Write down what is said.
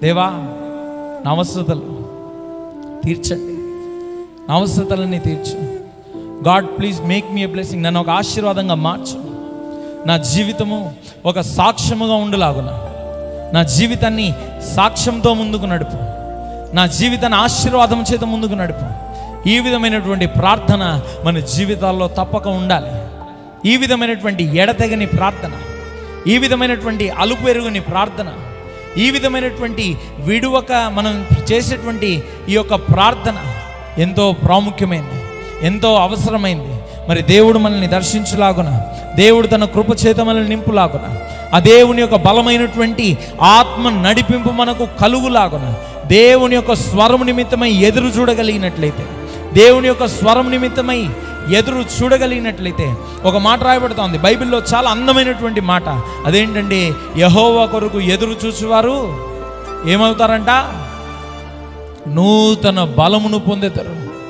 దేవా నా అవసరతలు తీర్చండి, నా అవసరతలన్నీ తీర్చు. God please make me a blessing. నన్ను ఒక ఆశీర్వాదంగా మార్చు. నా జీవితము ఒక సాక్ష్యముగా ఉండులాగున, నా జీవితాన్ని సాక్ష్యంతో ముందుకు నడుపు, నా జీవితాన్ని ఆశీర్వాదం చేత ముందుకు నడుపు. ఈ విధమైనటువంటి ప్రార్థన మన జీవితాల్లో తప్పక ఉండాలి. ఈ విధమైనటువంటి ఎడతెగని ప్రార్థన, ఈ విధమైనటువంటి అలుపు ఎరుగని ప్రార్థన, ఈ విధమైనటువంటి విడువక మనం చేసేటువంటి ఈ యొక్క ప్రార్థన ఎంతో ప్రాముఖ్యమైనది, ఎంతో అవసరమైంది. మరి దేవుడు మనల్ని దర్శించులాగున, దేవుడు తన కృప చేత మనల్ని నింపులాగున, ఆ దేవుని యొక్క బలమైనటువంటి ఆత్మ నడిపింపు మనకు కలుగులాగున, దేవుని యొక్క స్వరం నిమిత్తమై ఎదురు చూడగలిగినట్లయితే, దేవుని యొక్క స్వరం నిమిత్తమై ఎదురు చూడగలిగినట్లయితే, ఒక మాట రాయబడుతోంది బైబిల్లో, చాలా అందమైనటువంటి మాట. అదేంటంటే, యెహోవా కొరకు ఎదురు చూచువారు ఏమవుతారంట? నూతన బలమును పొందుతారు.